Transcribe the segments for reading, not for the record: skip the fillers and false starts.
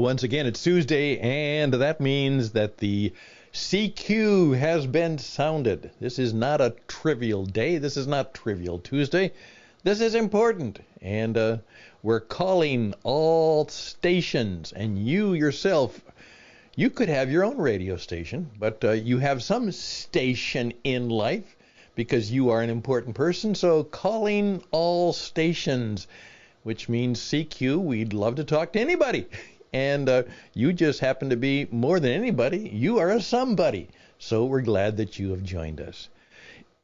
once again, it's Tuesday, and that means that the CQ has been sounded. This is not a trivial day. This is not Trivial Tuesday. This is important, and we're calling all stations, and you yourself, you could have your own radio station, but you have some station in life because you are an important person, so calling all stations, which means CQ, we'd love to talk to anybody. And you just happen to be more than anybody. You are a somebody. So we're glad that you have joined us.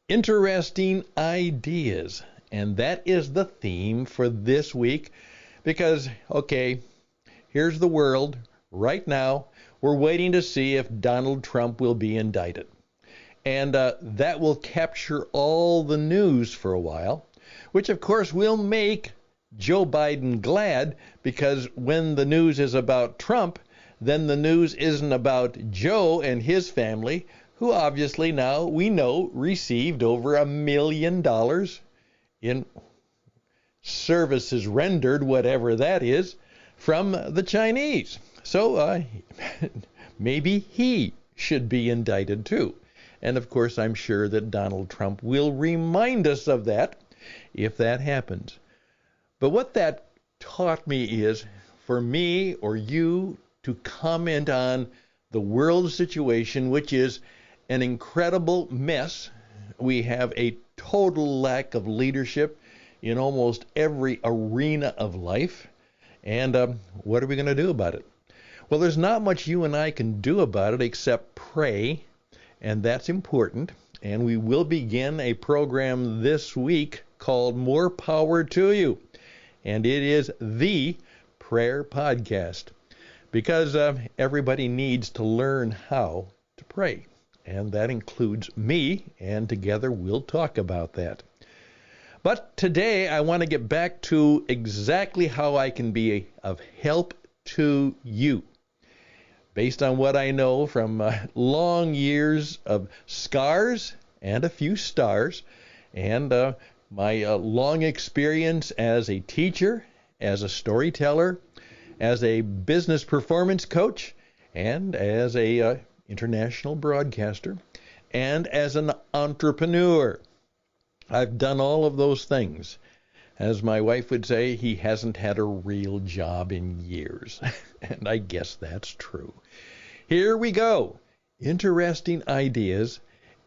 Interesting ideas. And that is the theme for this week. Because, okay, here's the world. Right now, we're waiting to see if Donald Trump will be indicted. And that will capture all the news for a while, which of course will make Joe Biden glad, because when the news is about Trump, then the news isn't about Joe and his family, who obviously now we know received over $1 million in services rendered, whatever that is, from the Chinese. So maybe he should be indicted too. And of course, I'm sure that Donald Trump will remind us of that if that happens. But what that taught me is for me or you to comment on the world situation, which is an incredible mess. We have a total lack of leadership in almost every arena of life. And what are we going to do about it? Well, there's not much you and I can do about it except pray, and that's important. And we will begin a program this week called More Power to You. And it is the prayer podcast, because everybody needs to learn how to pray. And that includes me, and together we'll talk about that. But today I want to get back to exactly how I can be of help to you, based on what I know from long years of scars and a few stars, and my long experience as a teacher, as a storyteller, as a business performance coach, and as a international broadcaster, and as an entrepreneur. I've done all of those things. As my wife would say, he hasn't had a real job in years. And I guess that's true. Here we go. Interesting ideas.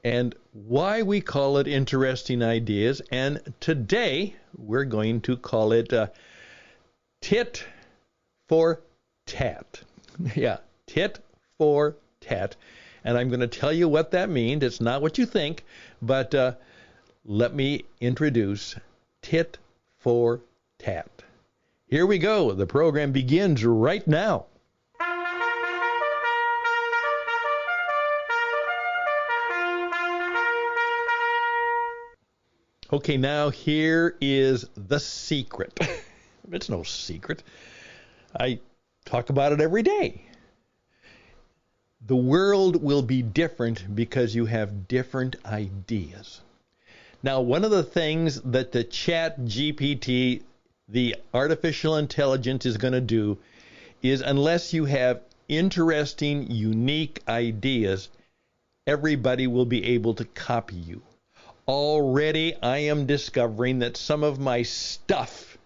And why we call it interesting ideas. And today we're going to call it TiT for TaT. Yeah, TiT for TaT. And I'm going to tell you what that means. It's not what you think, but let me introduce TiT for TaT. Here we go. The program begins right now. Okay, now here is the secret. It's no secret. I talk about it every day. The world will be different because you have different ideas. Now, one of the things that the Chat GPT, the artificial intelligence, is going to do is, unless you have interesting, unique ideas, everybody will be able to copy you. Already, I am discovering that some of my stuff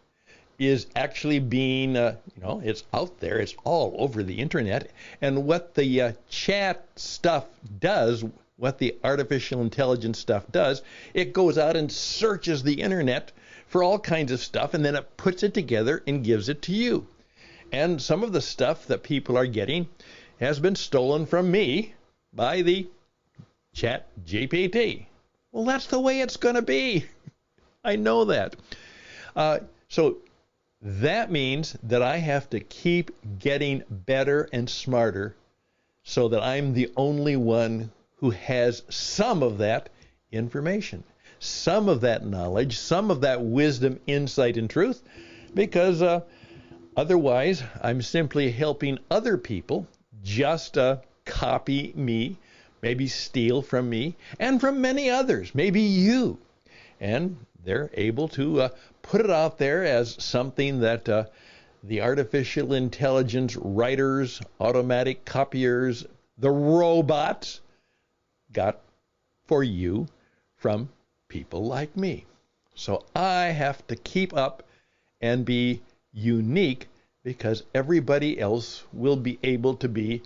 is actually being, it's out there. It's all over the internet. And what the chat stuff does, what the artificial intelligence stuff does, it goes out and searches the internet for all kinds of stuff, and then it puts it together and gives it to you. And some of the stuff that people are getting has been stolen from me by the Chat GPT. Well, that's the way it's going to be. I know that. So that means that I have to keep getting better and smarter so that I'm the only one who has some of that information, some of that knowledge, some of that wisdom, insight, and truth, because otherwise I'm simply helping other people just copy me, maybe steal from me, and from many others, maybe you. And they're able to put it out there as something that the artificial intelligence writers, automatic copiers, the robots got for you from people like me. So I have to keep up and be unique because everybody else will be able to be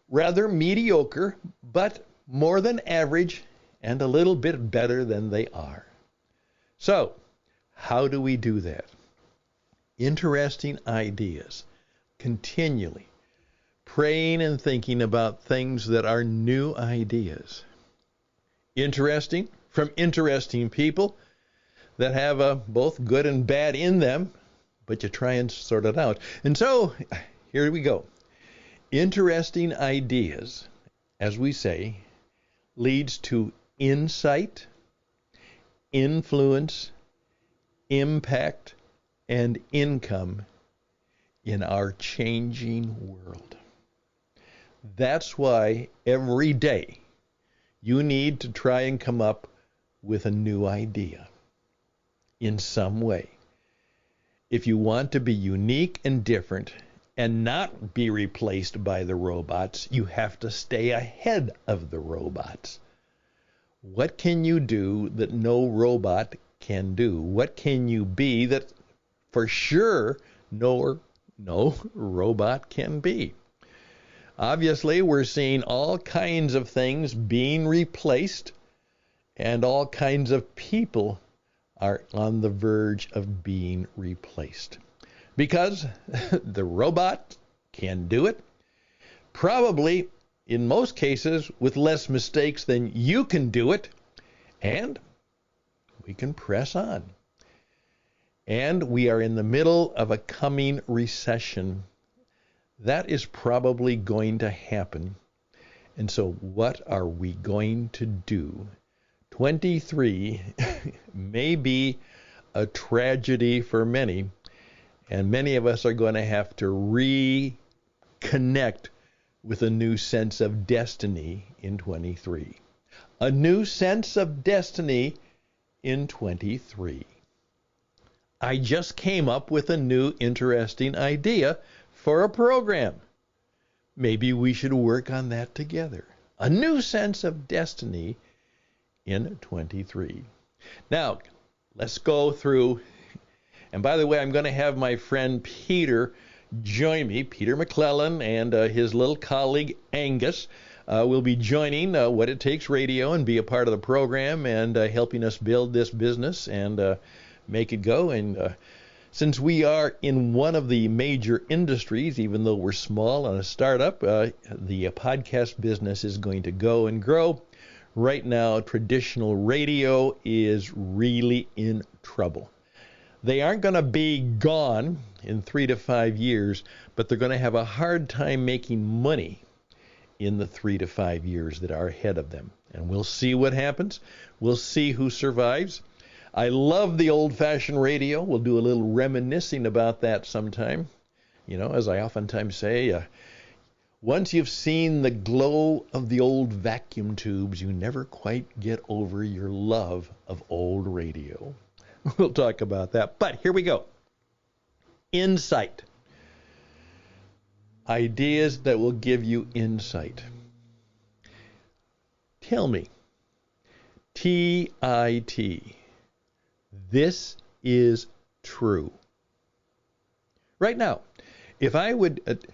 rather mediocre, but more than average and a little bit better than they are. So, how do we do that? Interesting ideas, continually praying and thinking about things that are new ideas. Interesting from interesting people that have both good and bad in them, but you try and sort it out. And so, here we go. Interesting ideas, as we say, leads to insight, influence, impact, and income in our changing world. That's why every day you need to try and come up with a new idea in some way. If you want to be unique and different and not be replaced by the robots, you have to stay ahead of the robots. What can you do that no robot can do? What can you be that for sure no robot can be? Obviously, we're seeing all kinds of things being replaced, and all kinds of people are on the verge of being replaced. Because the robot can do it, probably in most cases with less mistakes than you can do it, and we can press on. And we are in the middle of a coming recession. That is probably going to happen. And so what are we going to do? 23 may be a tragedy for many, and many of us are going to have to reconnect with a new sense of destiny in 23. A new sense of destiny in 23. I just came up with a new interesting idea for a program. Maybe we should work on that together. A new sense of destiny in 23. Now, let's go through, and by the way, I'm going to have my friend Peter join me. Peter McClellan and his little colleague Angus will be joining What It Takes Radio and be a part of the program and helping us build this business and make it go. And since we are in one of the major industries, even though we're small and a startup, the podcast business is going to go and grow. Right now, traditional radio is really in trouble. They aren't going to be gone in 3 to 5 years, but they're going to have a hard time making money in the 3 to 5 years that are ahead of them. And we'll see what happens. We'll see who survives. I love the old-fashioned radio. We'll do a little reminiscing about that sometime. You know, as I oftentimes say, once you've seen the glow of the old vacuum tubes, you never quite get over your love of old radio. We'll talk about that. But here we go. Insight. Ideas that will give you insight. Tell me, TiT. This is true. Right now, if I would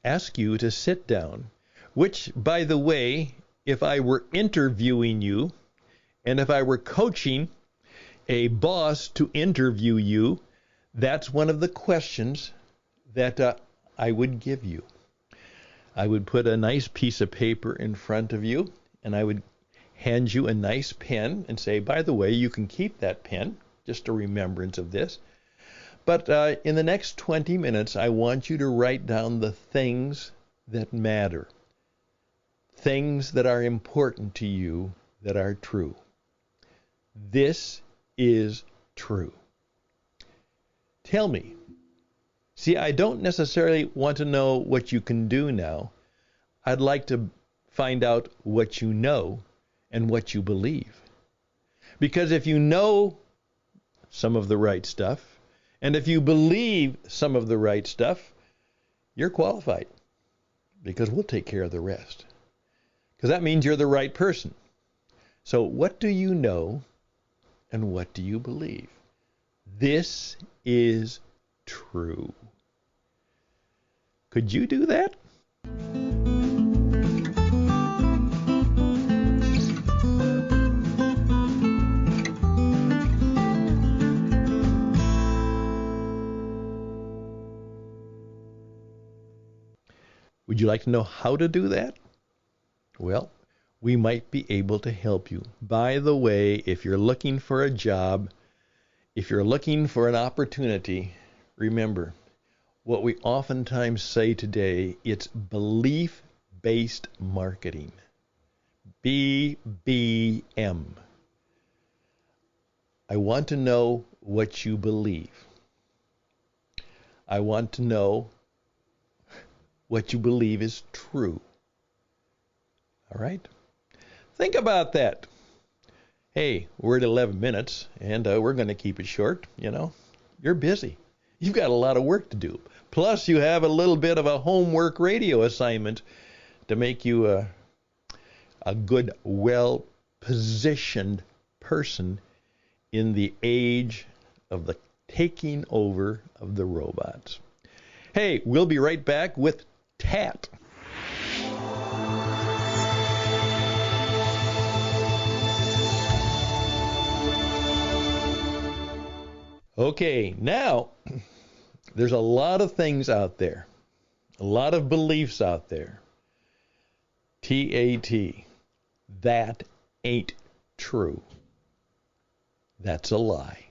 ask you to sit down, which, by the way, if I were interviewing you, and if I were coaching a boss to interview you, that's one of the questions that I would give you. I would put a nice piece of paper in front of you, and I would hand you a nice pen and say, by the way, you can keep that pen, just a remembrance of this. But in the next 20 minutes, I want you to write down the things that matter, things that are important to you that are true. This is true. Tell me. See, I don't necessarily want to know what you can do now. I'd like to find out what you know and what you believe. Because if you know some of the right stuff, And if you believe some of the right stuff, you're qualified, because we'll take care of the rest. Because that means you're the right person. So what do you know and what do you believe? This is true. Could you do that? Would you like to know how to do that? Well, we might be able to help you. By the way, if you're looking for a job, if you're looking for an opportunity, remember what we oftentimes say today, it's belief-based marketing. BBM. I want to know what you believe. I want to know what you believe is true. All right? Think about that. Hey, we're at 11 minutes, and we're going to keep it short. You know, you're busy. You've got a lot of work to do. Plus, you have a little bit of a homework radio assignment to make you a good, well-positioned person in the age of the taking over of the robots. Hey, we'll be right back with TaT. Okay, now there's a lot of things out there, a lot of beliefs out there. TaT, that ain't true. That's a lie.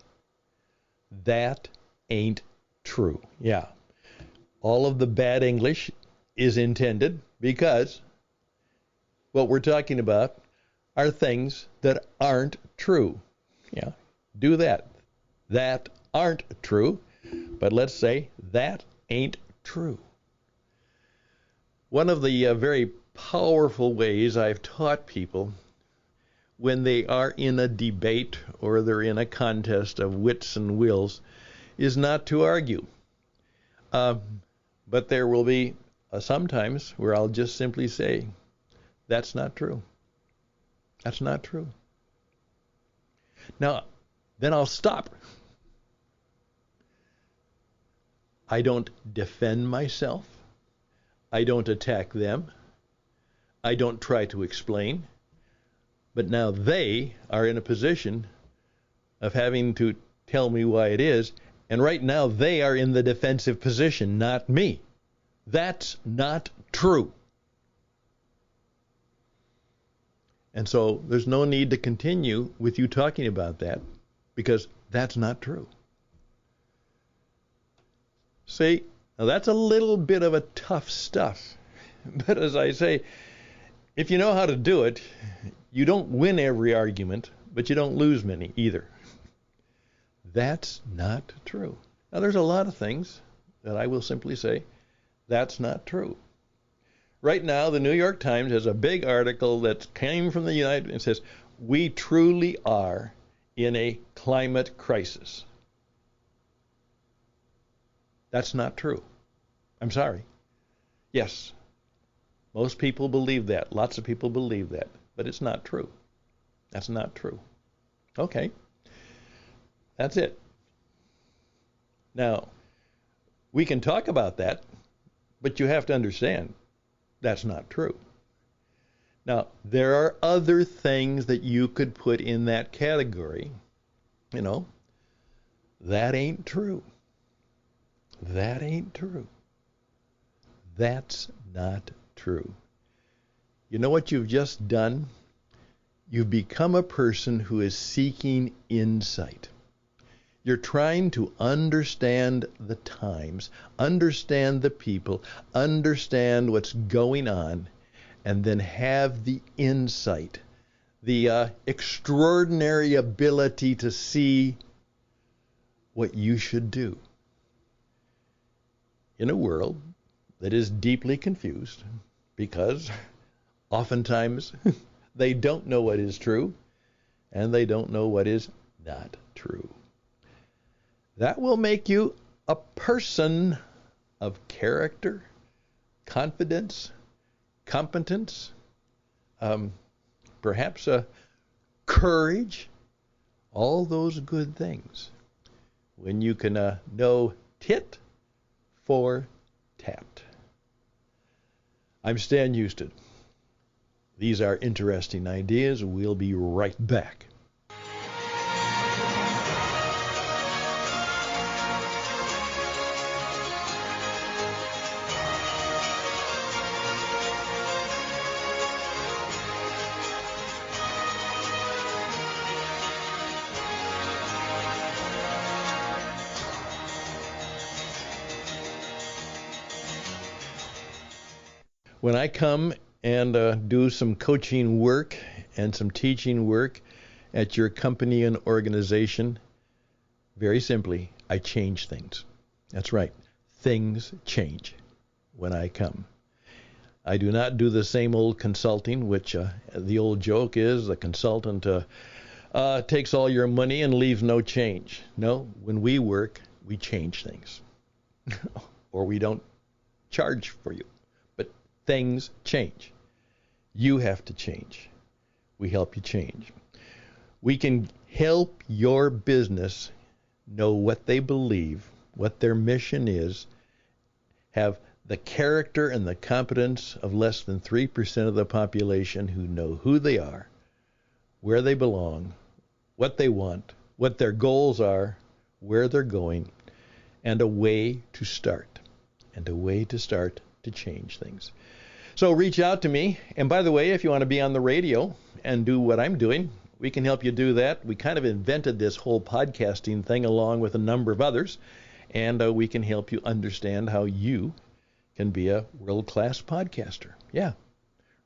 That ain't true. Yeah, all of the bad English is intended because what we're talking about are things that aren't true. Yeah, do that. That aren't true, but let's say that ain't true. One of the very powerful ways I've taught people when they are in a debate or they're in a contest of wits and wills is not to argue. But there will be sometimes where I'll just simply say, that's not true. That's not true. Now, then I'll stop. I don't defend myself. I don't attack them. I don't try to explain. But now they are in a position of having to tell me why it is. And right now they are in the defensive position, not me. That's not true. And so there's no need to continue with you talking about that because that's not true. See, now that's a little bit of a tough stuff. But as I say, if you know how to do it, you don't win every argument, but you don't lose many either. That's not true. Now there's a lot of things that I will simply say, that's not true. Right now, the New York Times has a big article that came from the United States and says, we truly are in a climate crisis. That's not true. I'm sorry. Yes, most people believe that. Lots of people believe that. But it's not true. That's not true. Okay. That's it. Now, we can talk about that, but you have to understand that's not true. Now, there are other things that you could put in that category. You know, that ain't true. That ain't true. That's not true. You know what you've just done? You've become a person who is seeking insight. You're trying to understand the times, understand the people, understand what's going on, and then have the insight, the extraordinary ability to see what you should do. In a world that is deeply confused, because oftentimes they don't know what is true, and they don't know what is not true. That will make you a person of character, confidence, competence, perhaps a courage, all those good things. When you can know TiT for TaT. I'm Stan Houston. These are interesting ideas. We'll be right back. When I come and do some coaching work and some teaching work at your company and organization, very simply, I change things. That's right. Things change when I come. I do not do the same old consulting, which the old joke is the consultant takes all your money and leaves no change. No, when we work, we change things. Or we don't charge for you. Things change. You have to change. We help you change. We can help your business know what they believe, what their mission is, have the character and the competence of less than 3% of the population who know who they are, where they belong, what they want, what their goals are, where they're going, and a way to start. And a way to start to change things. So reach out to me. And by the way, if you want to be on the radio and do what I'm doing, we can help you do that. We kind of invented this whole podcasting thing along with a number of others. And we can help you understand how you can be a world-class podcaster. Yeah,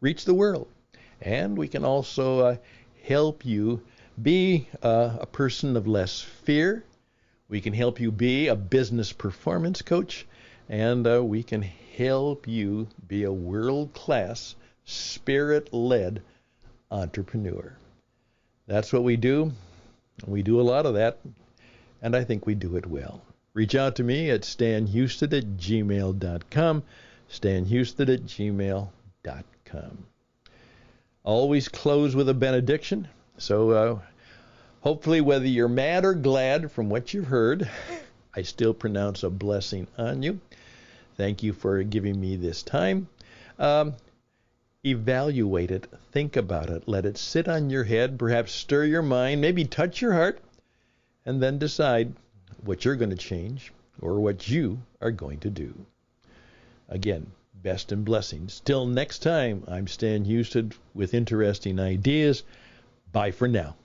reach the world. And we can also help you be a person of less fear. We can help you be a business performance coach. And we can help you be a world-class, spirit-led entrepreneur. That's what we do. We do a lot of that, and I think we do it well. Reach out to me at stanhouston@gmail.com, stanhouston@gmail.com. Always close with a benediction. So hopefully whether you're mad or glad from what you've heard, I still pronounce a blessing on you. Thank you for giving me this time. Evaluate it. Think about it. Let it sit on your head. Perhaps stir your mind. Maybe touch your heart. And then decide what you're going to change or what you are going to do. Again, best and blessings. Till next time, I'm Stan Houston with interesting ideas. Bye for now.